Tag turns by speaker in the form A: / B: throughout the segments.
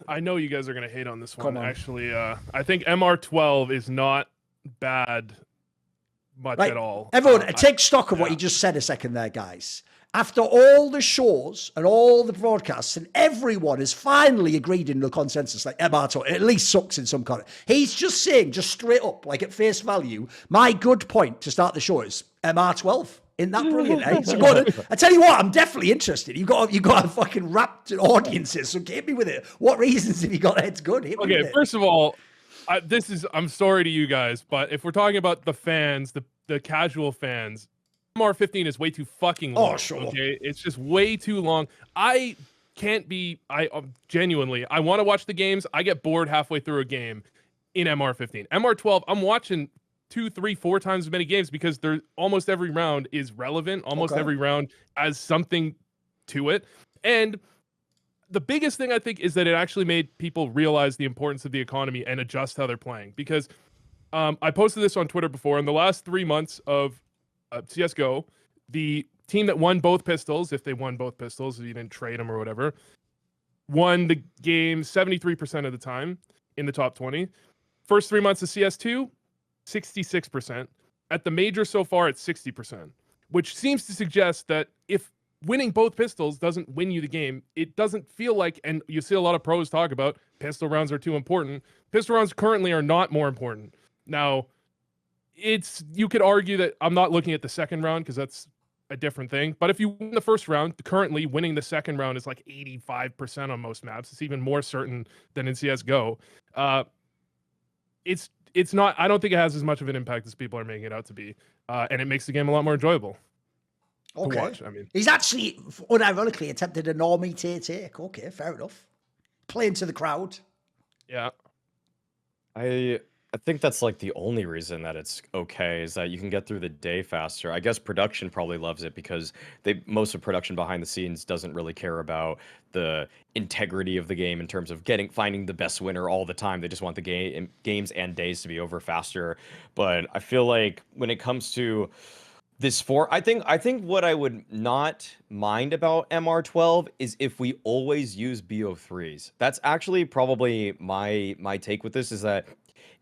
A: I know you guys are gonna hate on this one.
B: Come on.
A: Actually, I think MR12 is not bad much at all.
B: Everyone, take stock of what you just said a second there, guys. After all the shows and all the broadcasts, and everyone has finally agreed in the consensus, like MR12 at least sucks in some kind. He's just saying, just straight up, like at face value, my good point to start the show is MR12. Isn't that brilliant, eh? So go on, I tell you what, I'm definitely interested. You've got a fucking wrapped audiences, so hit me with it. What reasons have you got? It's good. Hit me with it.
A: First of all, I'm sorry to you guys, but if we're talking about the fans, the casual fans, MR15 is way too fucking long.
B: Oh, sure.
A: Okay, it's just way too long. I genuinely, I want to watch the games. I get bored halfway through a game in MR15. MR12, I'm watching 2, 3, 4 times as many games because almost every round is relevant. Almost every round has something to it. And the biggest thing I think is that it actually made people realize the importance of the economy and adjust how they're playing. Because I posted this on Twitter before. In the last 3 months of CSGO, the team that won both pistols, if they won both pistols, if you didn't trade them or whatever, won the game 73% of the time in the top 20. First 3 months of CS2, 66%. At the major so far, it's 60%, which seems to suggest that if winning both pistols doesn't win you the game, it doesn't feel like, and you see a lot of pros talk about pistol rounds are too important. Pistol rounds currently are not more important. Now, you could argue that I'm not looking at the second round because that's a different thing. But if you win the first round, currently winning the second round is like 85% on most maps. It's even more certain than in CSGO. It's not, I don't think it has as much of an impact as people are making it out to be. And it makes the game a lot more enjoyable to watch. I mean,
B: he's actually, unironically, attempted a normie take. Okay, fair enough. Playing to the crowd.
A: Yeah.
C: I think that's like the only reason that it's okay is that you can get through the day faster. I guess production probably loves it because most of production behind the scenes doesn't really care about the integrity of the game in terms of finding the best winner all the time. They just want the games and days to be over faster. But I feel like when it comes to this I think what I would not mind about MR12 is if we always use BO3s. That's actually probably my take with this is that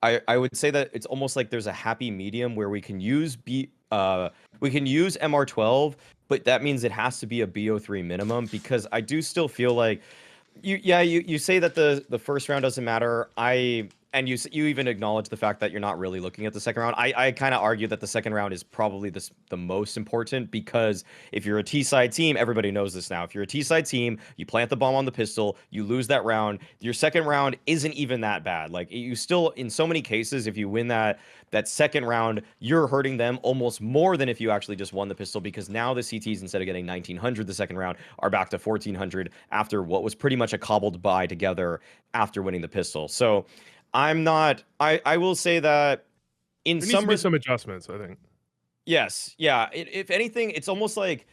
C: I would say that it's almost like there's a happy medium where we can use MR12, but that means it has to be a BO3 minimum because I do still feel like you say that the first round doesn't matter. And you even acknowledge the fact that you're not really looking at the second round. I kind of argue that the second round is probably the most important because if you're a T-side team, everybody knows this now. If you're a T-side team, you plant the bomb on the pistol, you lose that round, your second round isn't even that bad. Like you still, in so many cases, if you win that second round, you're hurting them almost more than if you actually just won the pistol because now the CTs, instead of getting 1900 the second round, are back to 1400 after what was pretty much a cobbled by together after winning the pistol. So I will say that in
A: some adjustments, I think.
C: Yes. Yeah. If anything, it's almost like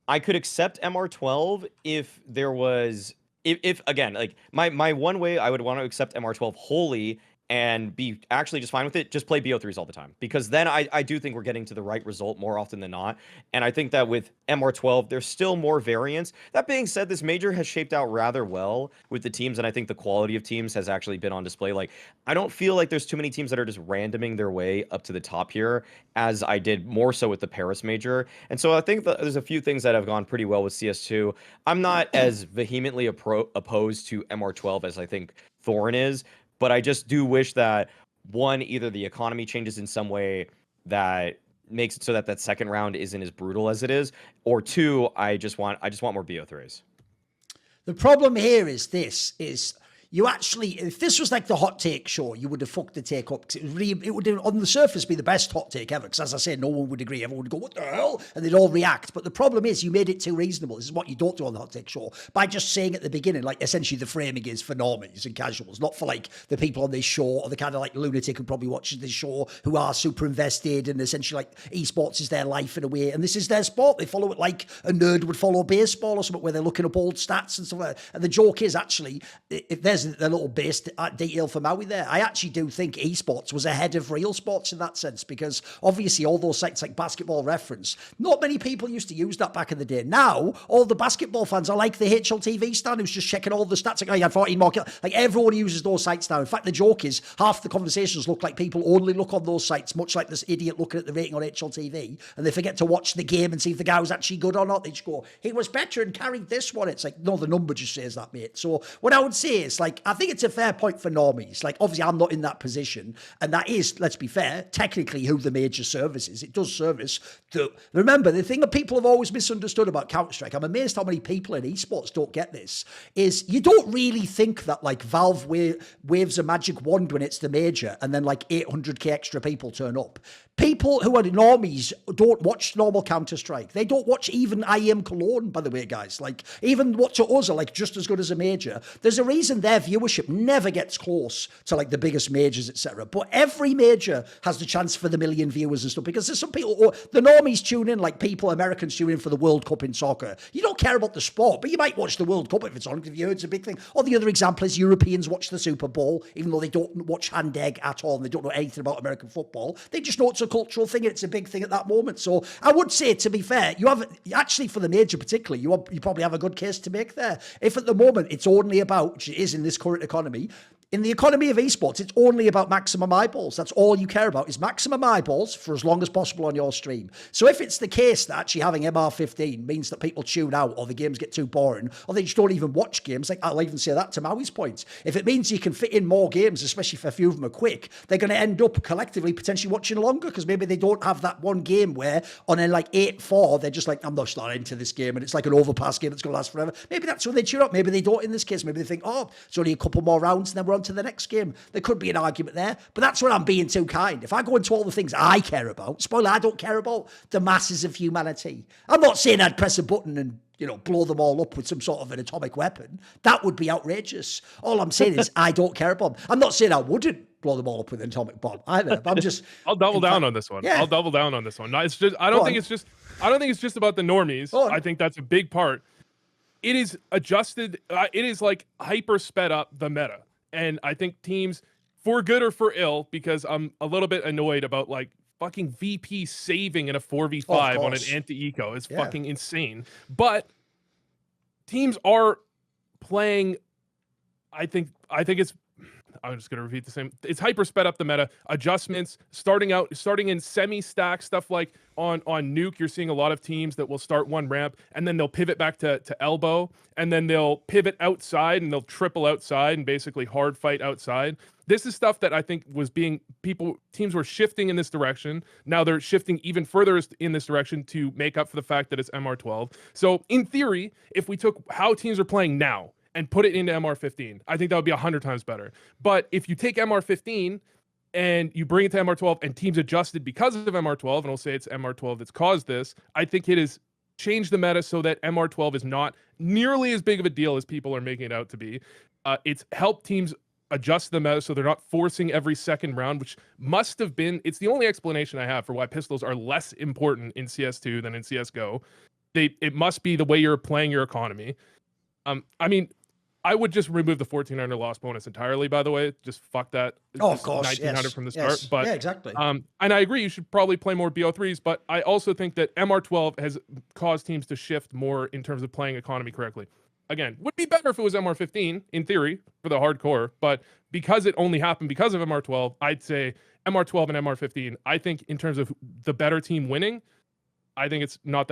C: I could accept MR12 if there was, if again, like my one way I would want to accept MR12 wholly and be actually just fine with it, just play BO3s all the time. Because then I do think we're getting to the right result more often than not. And I think that with MR12, there's still more variance. That being said, this major has shaped out rather well with the teams, and I think the quality of teams has actually been on display. Like, I don't feel like there's too many teams that are just randoming their way up to the top here, as I did more so with the Paris major. And so I think that there's a few things that have gone pretty well with CS2. I'm not as vehemently opposed to MR12 as I think Thorin is, but I just do wish that, one, either the economy changes in some way that makes it so that second round isn't as brutal as it is, or two, I just want more BO3s.
B: The problem here is you actually, if this was like the hot take show, you would have fucked the take up. It would on the surface be the best hot take ever. Because as I say, no one would agree. Everyone would go, what the hell? And they'd all react. But the problem is you made it too reasonable. This is what you don't do on the hot take show. By just saying at the beginning, like essentially the framing is for normies and casuals, not for like the people on this show or the kind of like lunatic who probably watches this show who are super invested and essentially like esports is their life in a way. And this is their sport. They follow it like a nerd would follow baseball or something where they're looking up old stats and stuff like that. And the joke is actually, if there's ties into the little base detail for Maui there. I actually do think esports was ahead of real sports in that sense, because obviously all those sites like Basketball Reference, not many people used to use that back in the day. Now, all the basketball fans are like the HLTV stan who's just checking all the stats. Like, oh, you had 14 more kills. Like, everyone uses those sites now. In fact, the joke is half the conversations look like people only look on those sites, much like this idiot looking at the rating on HLTV, and they forget to watch the game and see if the guy was actually good or not. They just go, he was better and carried this one. It's like, no, the number just says that, mate. So what I would say is, like, I think it's a fair point for normies. Like, obviously, I'm not in that position, and that is, let's be fair, technically who the major service is. It does service the... Remember, the thing that people have always misunderstood about Counter-Strike, I'm amazed how many people in esports don't get this, is you don't really think that, like, Valve waves a magic wand when it's the major, and then, like, 800k extra people turn up. People who are normies don't watch normal Counter-Strike. They don't watch even IEM Cologne, by the way, guys. Like, even what to us are, like, just as good as a major. There's a reason their viewership never gets close to, like, the biggest majors, etc. But every major has the chance for the million viewers and stuff, because there's some people, or the normies tune in, like people, Americans tune in for the World Cup in soccer. You don't care about the sport, but you might watch the World Cup if it's on, because you heard it's a big thing. Or the other example is Europeans watch the Super Bowl, even though they don't watch hand egg at all and they don't know anything about American football. They just know it's a cultural thing and it's a big thing at that moment. So I would say, to be fair, you have, actually for the major particularly, you probably have a good case to make there. If at the moment it's only about, which it is in this current economy, in the economy of esports, it's only about maximum eyeballs. That's all you care about, is maximum eyeballs for as long as possible on your stream. So if it's the case that actually having MR15 means that people tune out, or the games get too boring, or they just don't even watch games, like I'll even say that to Maui's point. If it means you can fit in more games, especially if a few of them are quick, they're going to end up collectively potentially watching longer, because maybe they don't have that one game where on a like 8-4, they're just like, I'm not into this game, and it's like an overpass game that's going to last forever. Maybe that's when they tune up. Maybe they don't in this case. Maybe they think, oh, it's only a couple more rounds and then we're on to the next game. There could be an argument there, but that's when I'm being too kind. If I go into all the things I care about, spoiler, I don't care about the masses of humanity. I'm not saying I'd press a button and, you know, blow them all up with some sort of an atomic weapon. That would be outrageous. All I'm saying is I don't care about them. I'm not saying I wouldn't blow them all up with an atomic bomb either. I'm just...
A: I'll double down on this one.
B: Yeah.
A: I'll double down on this one. No, it's just, I don't think it's just about the normies. I think that's a big part. It is adjusted. It is like hyper sped up the meta. And I think teams, for good or for ill, because I'm a little bit annoyed about like fucking VP saving in a 4v5 on an anti-eco is fucking insane. But teams are playing, I think it's, I'm just going to repeat the same. It's hyper sped up the meta. Adjustments, starting in semi-stack stuff like on Nuke, you're seeing a lot of teams that will start one ramp and then they'll pivot back to elbow, and then they'll pivot outside and they'll triple outside and basically hard fight outside. This is stuff that I think was teams were shifting in this direction. Now they're shifting even further in this direction to make up for the fact that it's MR12. So in theory, if we took how teams are playing now and put it into MR15, I think that would be 100 times better. But if you take MR15 and you bring it to MR12 and teams adjusted because of MR12, and we'll say it's MR12 that's caused this, I think it has changed the meta so that MR12 is not nearly as big of a deal as people are making it out to be. It's helped teams adjust the meta so they're not forcing every second round, which must have been, it's the only explanation I have for why pistols are less important in CS2 than in CSGO. It must be the way you're playing your economy. I mean, I would just remove the 1400 loss bonus entirely, by the way. Just fuck that.
B: Oh, of course.
A: 1900 from the start. But,
B: yeah, exactly.
A: And I agree, you should probably play more BO3s, but I also think that MR12 has caused teams to shift more in terms of playing economy correctly. Again, would be better if it was MR15, in theory, for the hardcore, but because it only happened because of MR12, I'd say MR12 and MR15, I think in terms of the better team winning, I think it's not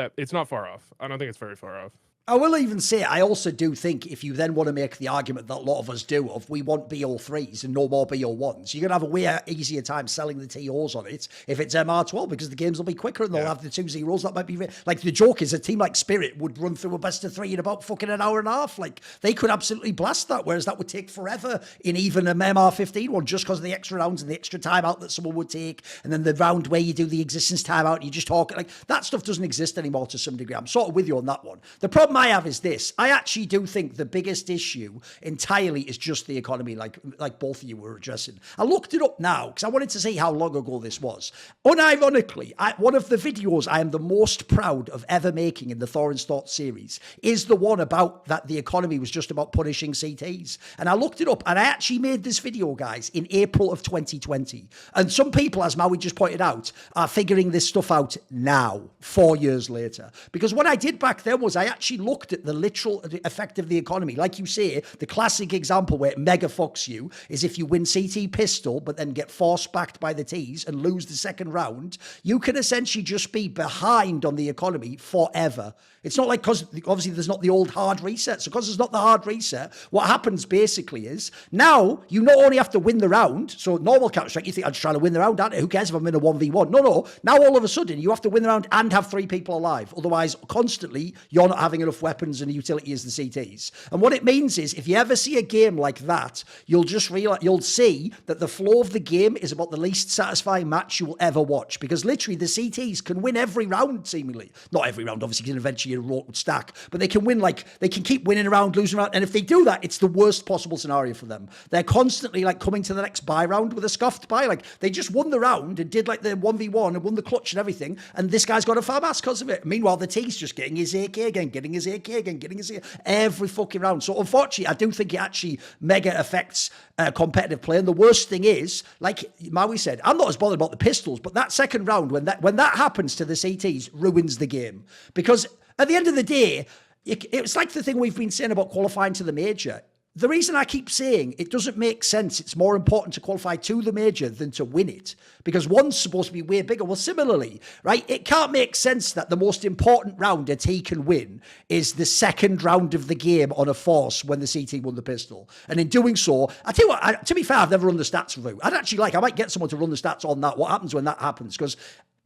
A: far off. I don't think it's very far off.
B: I will even say, I also do think if you then want to make the argument that a lot of us do of we want BO3s and no more BO1s, you're going to have a way easier time selling the TOs on it if it's MR12, because the games will be quicker and they'll have the 2-0s. That might be... Like, the joke is a team like Spirit would run through a best of 3 in about fucking an hour and a half. Like, they could absolutely blast that, whereas that would take forever in even an MR15 one, just because of the extra rounds and the extra timeout that someone would take, and then the round where you do the existence timeout and you just talk. Like, that stuff doesn't exist anymore to some degree. I'm sort of with you on that one. The problem problem I have is this. I actually do think the biggest issue entirely is just the economy, like both of you were addressing. I looked it up now because I wanted to see how long ago this was. Unironically, one of the videos I am the most proud of ever making in the Thorin's Thoughts series is the one about that the economy was just about punishing CTs. And I looked it up, and I actually made this video, guys, in April of 2020. And some people, as Maui just pointed out, are figuring this stuff out now, 4 years later. Because what I did back then was I actually looked at the literal effect of the economy. Like you say, the classic example where it mega fucks you is if you win CT pistol, but then get force backed by the Ts and lose the second round, you can essentially just be behind on the economy forever. It's not like, because obviously there's not the old hard reset. So because there's not the hard reset, what happens basically is now you not only have to win the round. So normal Counter-Strike, you think I'm just trying to win the round, aren't I? Who cares if I'm in a 1v1? No. Now all of a sudden you have to win the round and have 3 people alive. Otherwise, constantly, you're not having enough weapons and utility as the CTs. And what it means is if you ever see a game like that, you'll just realize, you'll see that the flow of the game is about the least satisfying match you will ever watch. Because literally the CTs can win every round, seemingly. Not every round, obviously, because eventually a road would stack. But they can win, they can keep winning around, losing around. And if they do that, it's the worst possible scenario for them. They're constantly coming to the next buy round with a scuffed buy. They just won the round and did the 1v1 and won the clutch and everything. And this guy's got a farm ass because of it. Meanwhile, the T's just getting his AK again, getting his AK again, getting his AK every fucking round. So unfortunately, I do think it actually mega affects competitive play. And the worst thing is, like Maui said, I'm not as bothered about the pistols, but that second round, when that happens to the CTs, ruins the game. Because at the end of the day, it's like the thing we've been saying about qualifying to the major. The reason I keep saying it doesn't make sense, it's more important to qualify to the major than to win it, because one's supposed to be way bigger. Well, similarly, right, it can't make sense that the most important round a T can win is the second round of the game on a force when the CT won the pistol. And in doing so, I tell you what, to be fair, I've never run the stats through. I might get someone to run the stats on that, what happens when that happens, because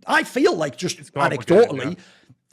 B: I feel like just anecdotally, yeah,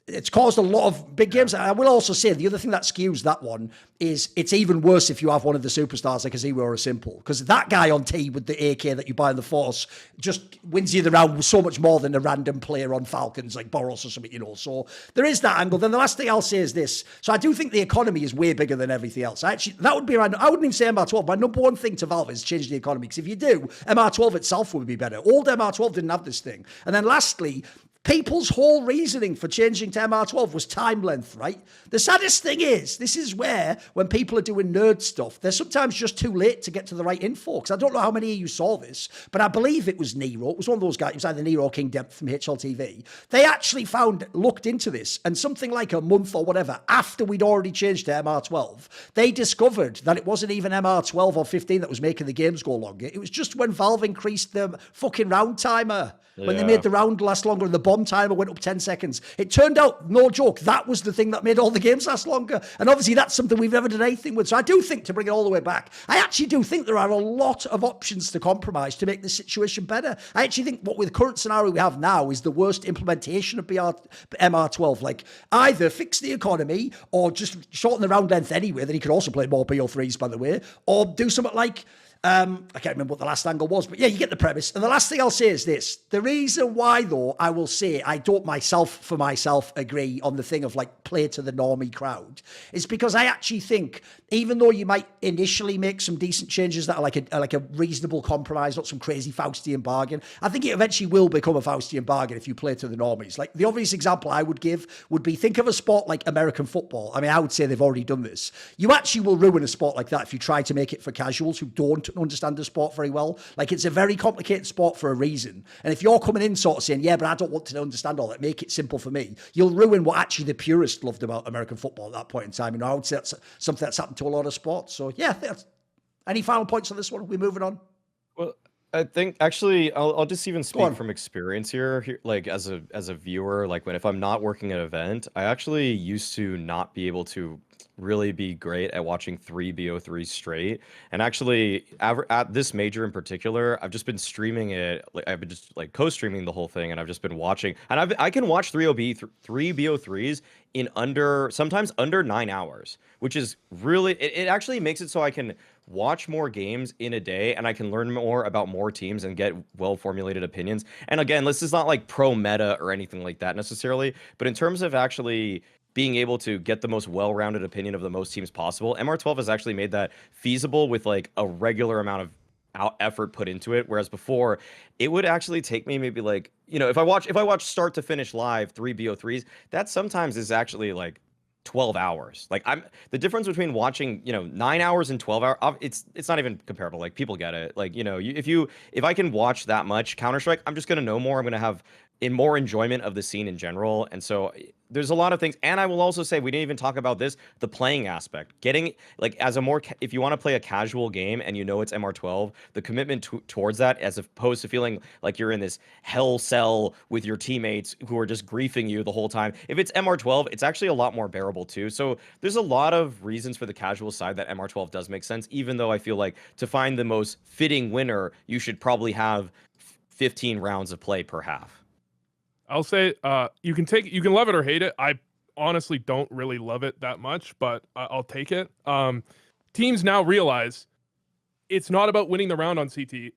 B: it's caused a lot of big games. I will also say the other thing that skews that one is it's even worse if you have one of the superstars like a Zero or a Simple, because that guy on T with the AK that you buy in the Force just wins you the round with so much more than a random player on Falcons like Boros or something, So there is that angle. Then the last thing I'll say is this. So I do think the economy is way bigger than everything else. That would be around, I wouldn't even say MR12. My number one thing to Valve is change the economy, because if you do, MR12 itself would be better. Old MR12 didn't have this thing. And then lastly, people's whole reasoning for changing to MR12 was time length, right? The saddest thing is, this is where, when people are doing nerd stuff, they're sometimes just too late to get to the right info. Because I don't know how many of you saw this, but I believe it was Nero. It was one of those guys. It was either Nero or King Depth from HLTV. They actually looked into this, and something like a month or whatever after we'd already changed to MR12, they discovered that it wasn't even MR12 or 15 that was making the games go longer. It was just when Valve increased the fucking round timer. When they made the round last longer and the bomb timer went up 10 seconds. It turned out, no joke, that was the thing that made all the games last longer. And obviously that's something we've never done anything with. So I do think, to bring it all the way back, I actually do think there are a lot of options to compromise to make this situation better. I actually think with the current scenario we have now is the worst implementation of MR12. Either fix the economy or just shorten the round length anyway, then he could also play more BO3s, by the way, or do something like... I can't remember what the last angle was, but yeah, you get the premise. And the last thing I'll say is this. The reason why, though, I will say I don't myself agree on the thing of play to the normie crowd is because I actually think, even though you might initially make some decent changes that are like a reasonable compromise, not some crazy Faustian bargain, I think it eventually will become a Faustian bargain if you play to the normies. The obvious example I would give would be, think of a sport like American football. I mean, I would say they've already done this. You actually will ruin a sport like that if you try to make it for casuals who don't understand the sport very well. It's a very complicated sport for a reason. And if you're coming in sort of saying, yeah, but I don't want to understand all that, make it simple for me, you'll ruin what actually the purists loved about American football at that point in time. I would say that's something that's happened to a lot of sports. So yeah, any final points on this one? We're moving on.
C: Well, I think actually I'll just even speak from experience here, as a viewer. If I'm not working at an event, I actually used to not be able to really be great at watching 3 BO3s straight. And actually, at this major in particular, I've just been streaming it. I've been just co-streaming the whole thing, and I've just been watching. And I can watch 3 BO3s in sometimes under 9 hours, which is really, it actually makes it so I can watch more games in a day, and I can learn more about more teams and get well-formulated opinions. And again, this is not pro meta or anything like that necessarily, but in terms of actually being able to get the most well-rounded opinion of the most teams possible. MR12 has actually made that feasible with like a regular amount of effort put into it, whereas before it would actually take me maybe like, you know, if I watch start to finish live 3 BO3s, that sometimes is actually like 12 hours. Like the difference between watching, you know, 9 hours and 12 hours, it's not even comparable. Like people get it. Like, you know, if I can watch that much Counter-Strike, I'm just going to know more. I'm going to have more enjoyment of the scene in general. And so there's a lot of things. And I will also say, we didn't even talk about this, the playing aspect. Getting like as a more, if you want to play a casual game and you know it's MR12, the commitment towards that, as opposed to feeling like you're in this hell cell with your teammates who are just griefing you the whole time. If it's MR12, it's actually a lot more bearable too. So there's a lot of reasons for the casual side that MR12 does make sense, even though I feel like to find the most fitting winner, you should probably have 15 rounds of play per half.
A: I'll say you can love it or hate it. I honestly don't really love it that much, but I'll take it. Teams now realize it's not about winning the round on CT.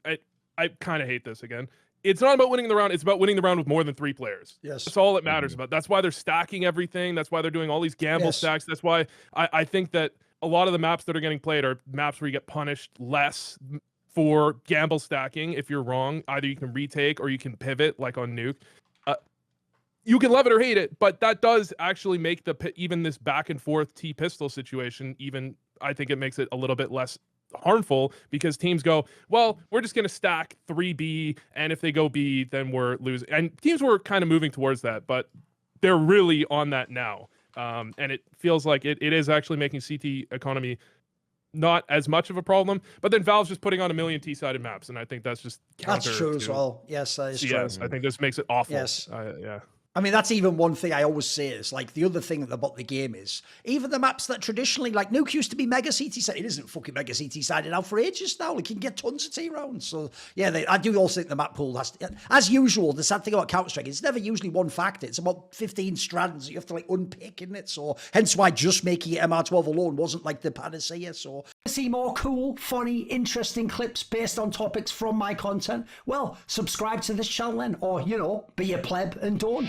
A: I kind of hate this again. It's not about winning the round. It's about winning the round with more than 3 players.
B: Yes.
A: That's all it matters about. That's why they're stacking everything. That's why they're doing all these gamble stacks. That's why I think that a lot of the maps that are getting played are maps where you get punished less for gamble stacking. If you're wrong, either you can retake or you can pivot like on Nuke. You can love it or hate it, but that does actually make even this back and forth T-pistol situation, even I think it makes it a little bit less harmful, because teams go, well, we're just going to stack 3B, and if they go B, then we're losing. And teams were kind of moving towards that, but they're really on that now. And it feels like it is actually making CT economy not as much of a problem, but then Valve's just putting on 1 million T-sided maps, and I think that's just counter.
B: That's true as well. Yes, that is true.
A: Yes, I think this makes it awful.
B: Yes.
A: Yeah.
B: I mean, that's even one thing I always say is like the other thing about the game is even the maps that traditionally, like Nuke used to be mega CT sided. It isn't fucking mega CT sided now for ages now. Like you can get tons of T rounds. So yeah, I do also think the map pool has to, as usual, the sad thing about Counter-Strike, it's never usually one factor. It's about 15 strands that you have to like unpick, isn't it? So hence why just making it MR12 alone wasn't like the panacea. So to see more cool, funny, interesting clips based on topics from my content, well, subscribe to this channel then, or, you know, be a pleb and don't.